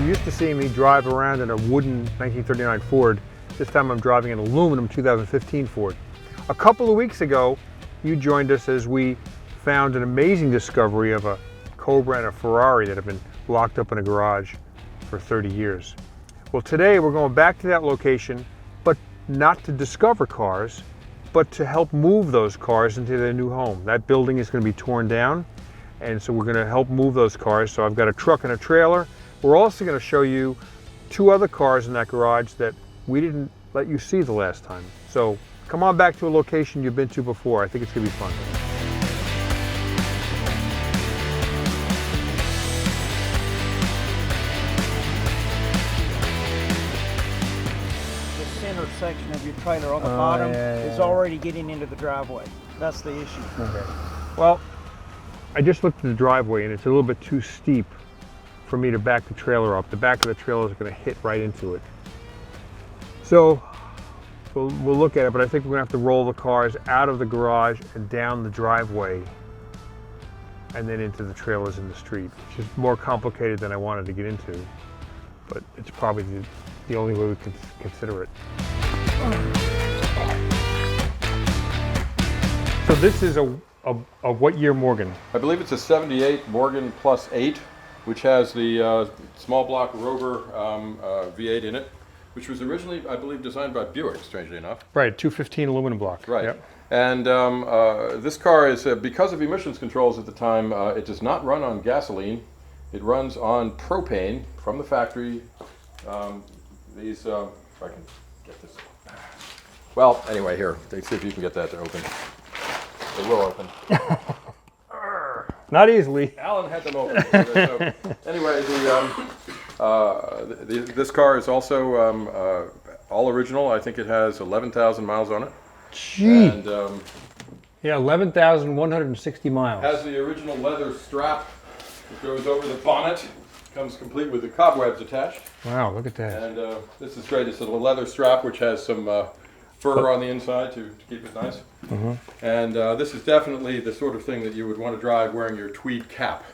You're used to seeing me drive around in a wooden 1939 Ford. This time I'm driving an aluminum 2015 Ford. A couple of weeks ago, you joined us as we found an amazing discovery of a Cobra and a Ferrari that have been locked up in a garage for 30 years. Well, today we're going back to that location, but not to discover cars, but to help move those cars into their new home. That building is going to be torn down, and so we're going to help move those cars. So I've got a truck and a trailer. We're also going to show you two other cars in that garage that we didn't let you see the last time. So come on back to a location you've been to before. I think it's going to be fun. The center section of your trailer on the bottom is already getting into the driveway. That's the issue. Okay. Well, I just looked at the driveway and it's a little bit too steep for me to back the trailer up. The back of the trailer is going to hit right into it. So we'll look at it, but I think we're going to have to roll the cars out of the garage and down the driveway and then into the trailers in the street, which is more complicated than I wanted to get into, but it's probably the only way we can consider it. So this is a what year Morgan? I believe it's a 78 Morgan Plus 8, which has the small block Rover V8 in it, which was originally, I believe, designed by Buick, strangely enough. Right, 215 aluminum block. Right. Yep. And this car is, because of emissions controls at the time, it does not run on gasoline. It runs on propane from the factory. If I can get this. Well, anyway, here, see if you can get that to open. It will open. Not easily. Alan had them open. So, anyway, this car is also all original. I think it has 11,000 miles on it. Gee. And yeah, 11,160 miles. has the original leather strap that goes over the bonnet. Comes complete with the cobwebs attached. Wow, look at that. And this is great. It's a leather strap which has some fur on the inside to keep it nice. Mm-hmm. And this is definitely the sort of thing that you would want to drive wearing your tweed cap.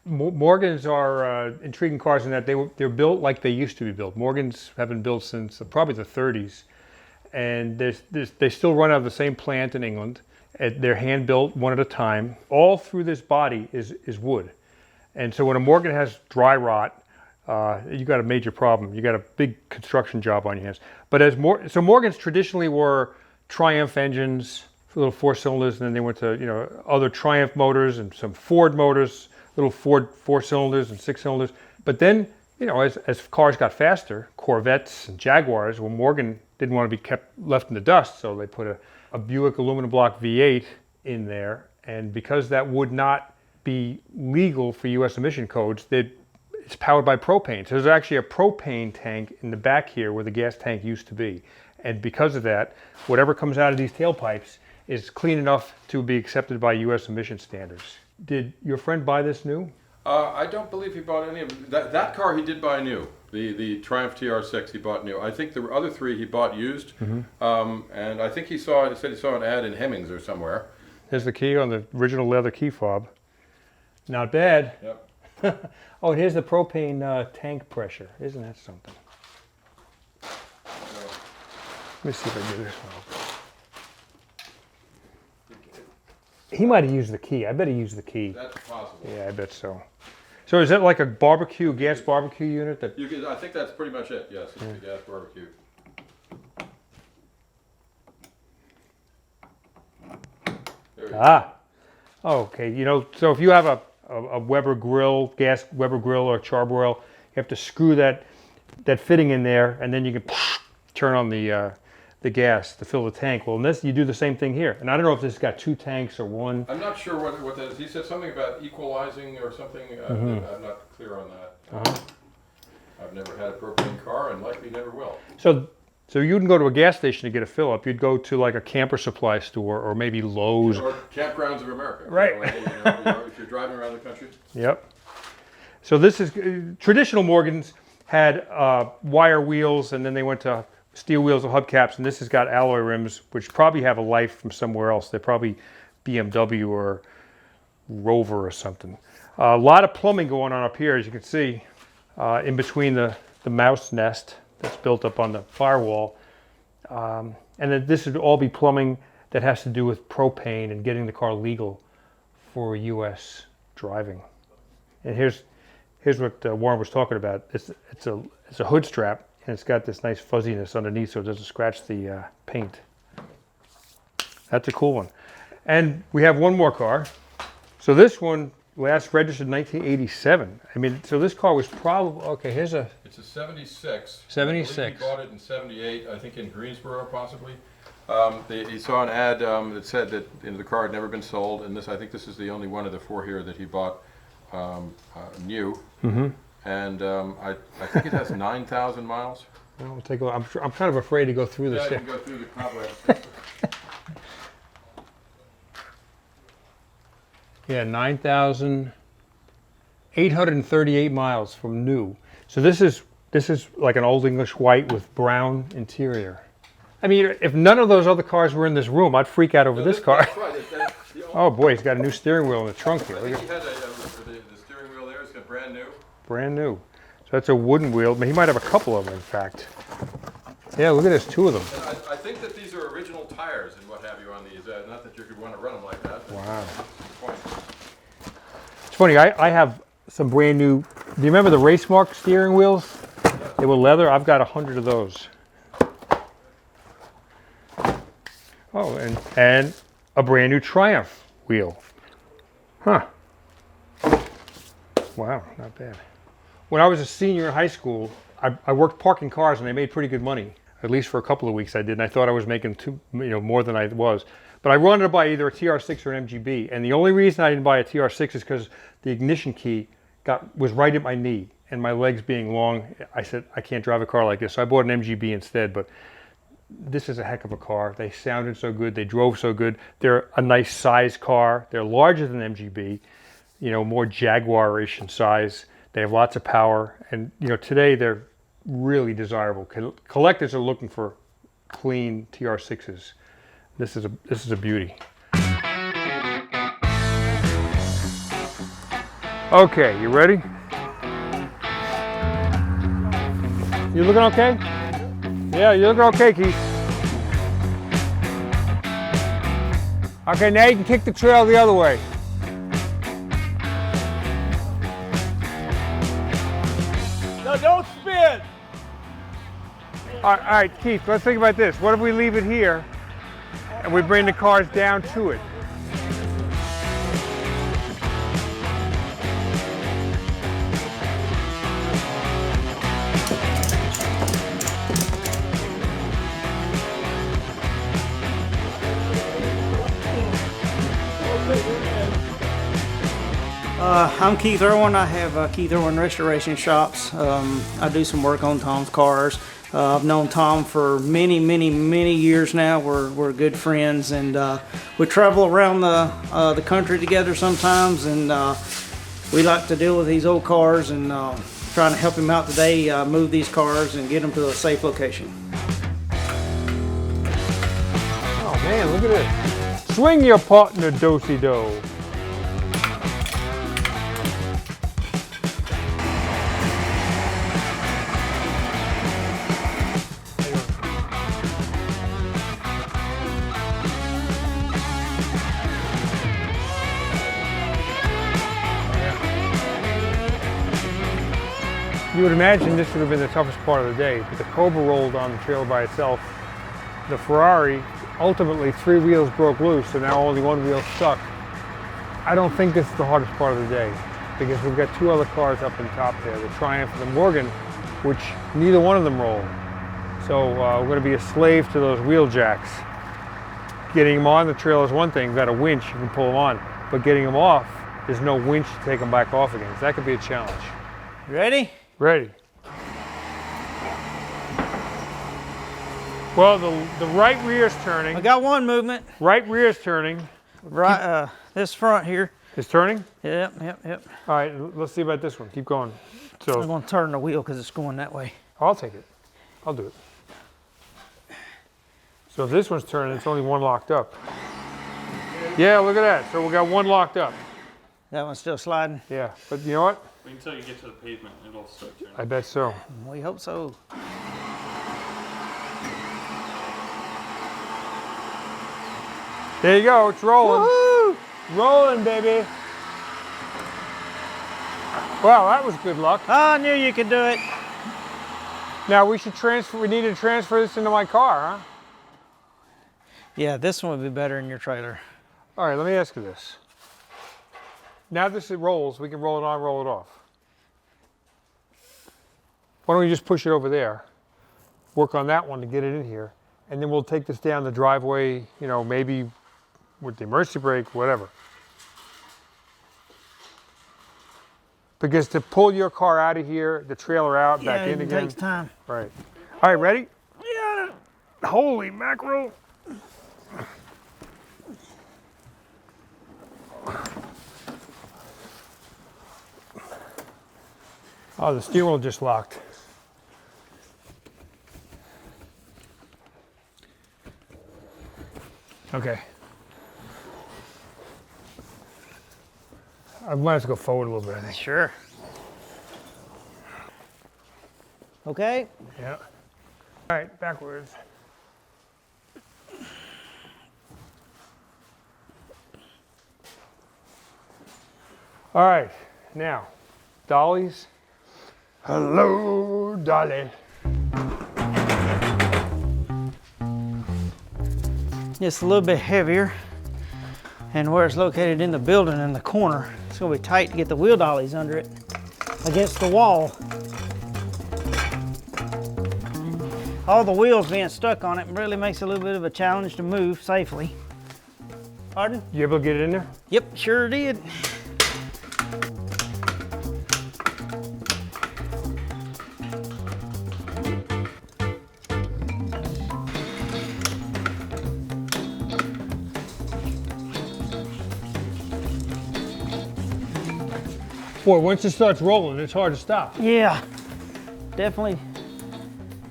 Morgans are intriguing cars in that they're built like they used to be built. Morgans have been built since probably the 30s. And they still run out of the same plant in England. They're hand built one at a time. All through this body is wood. And so when a Morgan has dry rot, you got a major problem. You got a big construction job on your hands. But so Morgans traditionally were Triumph engines, little 4-cylinders, and then they went to other Triumph motors and some Ford motors, little Ford 4-cylinders and 6-cylinders. But then, as cars got faster, Corvettes and Jaguars, well, Morgan didn't want to be left in the dust, so they put a Buick aluminum block V8 in there. And because that would not be legal for U.S. emission codes, it's powered by propane. So there's actually a propane tank in the back here where the gas tank used to be. And because of that, whatever comes out of these tailpipes is clean enough to be accepted by U.S. emission standards. Did your friend buy this new? I don't believe he bought any of it. That car he did buy new. The Triumph TR6 he bought new. I think the other three he bought used. Mm-hmm. And I think he said he saw an ad in Hemmings or somewhere. There's the key on the original leather key fob. Not bad. Yep. Oh, and here's the propane tank pressure. Isn't that something? Let me see if I can do this one. He might have used the key. I bet he used the key. That's possible. Yeah, I bet so. So is that like a gas barbecue unit? I think that's pretty much it, yes. It's the gas barbecue. Ah. Oh, okay. So if you have a Weber grill, gas Weber grill or charbroil, you have to screw that fitting in there, and then you can turn on the gas to fill the tank. Well, in this, you do the same thing here. And I don't know if this has got 2 tanks or 1. I'm not sure what that is. He said something about equalizing or something. I'm not clear on that. I've never had a propane car and likely never will. So you wouldn't go to a gas station to get a fill-up. You'd go to like a camper supply store or maybe Lowe's. Or Campgrounds of America. Right. If you're driving around the country. Yep. So this is, traditional Morgans had wire wheels, and then they went to steel wheels with hubcaps, and this has got alloy rims, which probably have a life from somewhere else. They're probably BMW or Rover or something. A lot of plumbing going on up here, as you can see. in between the mouse nest that's built up on the firewall. And then this would all be plumbing that has to do with propane and getting the car legal for U.S. driving. And here's what Warren was talking about. It's a hood strap, and it's got this nice fuzziness underneath so it doesn't scratch the paint. That's a cool one. And we have one more car. So this one last registered in 1987. I mean, so this car was probably, okay, here's a... It's a 76. 76. I believe he bought it in 78, I think in Greensboro possibly. He saw an ad that said that the car had never been sold, and I think this is the only one of the four here that he bought new. Mm-hmm. And I think it has 9,000 miles. Well, we'll take a look. I'm kind of afraid to go through this. Yeah, you can go through the cobwebs. Yeah, 9,838 miles from new. So this is like an old English white with brown interior. I mean, if none of those other cars were in this room, I'd freak out over this car. That's right. Oh boy, he's got a new steering wheel in the trunk here. I Look think at he had the steering wheel there. It's got brand new. brand new. So that's a wooden wheel. He might have a couple of them, in fact. Yeah, look at this, two of them. And I think that these are original tires and what have you on these. Not that you could want to run them like that. Wow. Point. It's funny, I have some brand new, do you remember the Race Mark steering wheels? They were leather. I've got 100 of those. Oh, and a brand new Triumph wheel. Huh. Wow, not bad. When I was a senior in high school, I worked parking cars and I made pretty good money. At least for a couple of weeks I did, and I thought I was making more than I was. But I wanted to buy either a TR6 or an MGB, and the only reason I didn't buy a TR6 is because the ignition key was right at my knee, and my legs being long, I said, I can't drive a car like this. So I bought an MGB instead, but this is a heck of a car. They sounded so good, they drove so good. They're a nice size car. They're larger than MGB, more Jaguar-ish in size. They have lots of power, and today they're really desirable. Collectors are looking for clean TR6s. This is a beauty. Okay, you ready? You looking okay? Yeah, you're looking okay, Keith. Okay, now you can kick the trail the other way. No, don't spin! All right, Keith, let's think about this. What if we leave it here and we bring the cars down to it? I'm Keith Irwin. I have Keith Irwin Restoration Shops. I do some work on Tom's cars. I've known Tom for many years now. We're good friends, and we travel around the country together sometimes, and we like to deal with these old cars and trying to help him out today, move these cars and get them to a safe location. Oh man, look at this. Swing your partner, do-si-do. You would imagine this would have been the toughest part of the day, but the Cobra rolled on the trail by itself. The Ferrari, ultimately 3 wheels broke loose, so now only 1 wheel stuck. I don't think this is the hardest part of the day, because we've got 2 other cars up on top there, the Triumph and the Morgan, which neither one of them rolled. So we're going to be a slave to those wheel jacks. Getting them on the trail is one thing, you've got a winch, you can pull them on, but getting them off, there's no winch to take them back off again, so that could be a challenge. Ready? Ready. Well, the right rear is turning. I got one movement. Right rear is turning. Right, this front here. Is turning? Yep. All right, let's see about this one. Keep going. I'm So going to turn the wheel because it's going that way. I'll take it. I'll do it. So if this one's turning, it's only 1 locked up. Yeah, look at that. So we got 1 locked up. That one's still sliding? Yeah, but you know what? Until you get to the pavement, it'll start turning. I bet so. We hope so. There you go, it's rolling. Woohoo! Rolling, baby. Well, that was good luck. I knew you could do it. Now we should transfer, we need to transfer this into my car, huh? Yeah, this one would be better in your trailer. All right, let me ask you this. Now this it rolls, we can roll it on, roll it off. Why don't we just push it over there, work on that one to get it in here, and then we'll take this down the driveway, you know, maybe with the emergency brake, whatever. Because to pull your car out of here, the trailer out, back in it again. takes time. Right. All right, ready? Yeah. Holy mackerel. Oh, the steering wheel just locked. Okay. I might have to go forward a little bit, I think. Sure. Okay. Yeah. All right, backwards. All right, now, dollies. Hello, dolly. It's a little bit heavier, and where it's located in the building in the corner, it's gonna be tight to get the wheel dollies under it against the wall. All the wheels being stuck on it really makes it a little bit of a challenge to move safely. Pardon? You able to get it in there? Yep, sure did. Boy, once it starts rolling, it's hard to stop. Yeah, definitely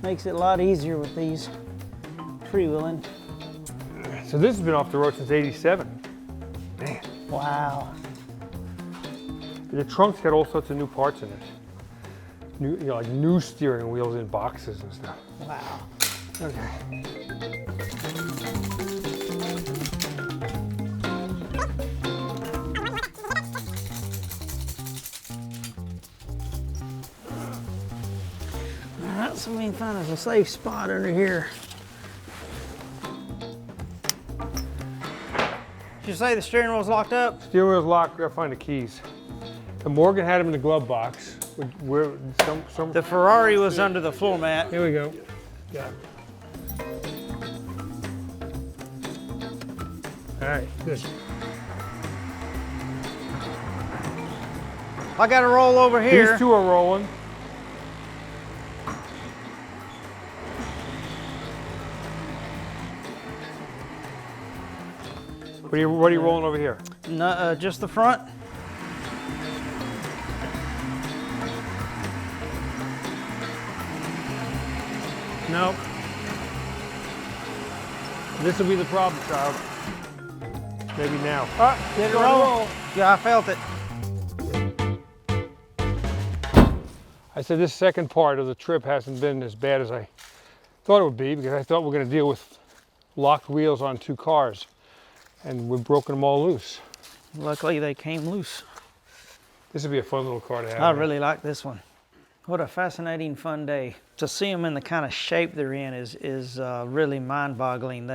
makes it a lot easier with these freewheeling. So this has been off the road since '87. Man, Wow. the trunk's got all sorts of new parts in it. New, you know, like new steering wheels in boxes and stuff. Wow. Okay. All right, so we can find us a safe spot under here. Did you say the steering wheel's locked up? Steering wheel's locked, we gotta find the keys. And Morgan had them in the glove box. Where, The Ferrari was under the floor mat. Here we go. Yeah. All right, good. I got to roll over here. These two are rolling. What are you rolling over here? No, just the front. Nope. This will be the problem, child. Maybe now. Ah, Did it starting to roll? Yeah, I felt it. I said this second part of the trip hasn't been as bad as I thought it would be, because I thought we were going to deal with locked wheels on two cars, and we've broken them all loose. Luckily, they came loose. This would be a fun little car to have. I really like this one. What a fascinating, fun day. To see them in the kind of shape they're in is really mind-boggling.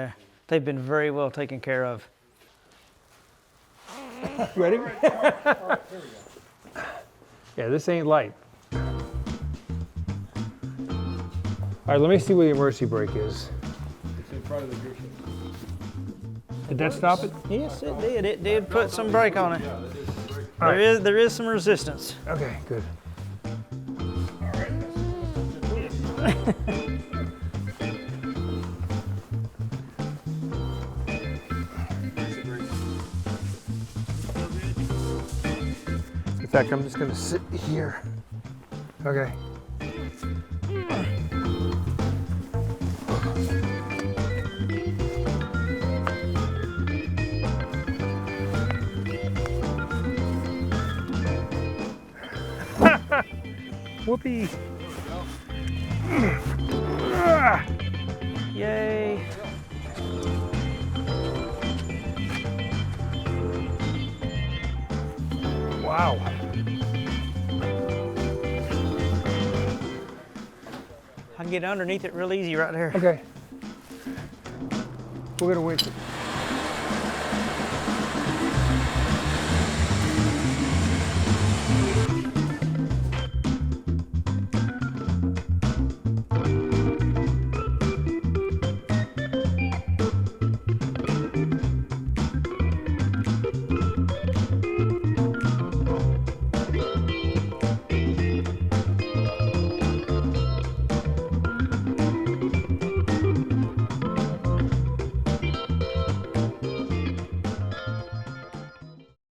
They've been very well taken care of. Ready? Yeah, this ain't light. All right, let me see where the emergency brake is. It's in front of the gear shift. Did that stop it? Yes, it did. It did put some brake on it. Yeah, that is the brake. All right. There is some resistance. Okay, good. In fact, I'm just going to sit here. Okay. Whoopee. Yay. Wow. I can get underneath it real easy right there. Okay. We're gonna wait.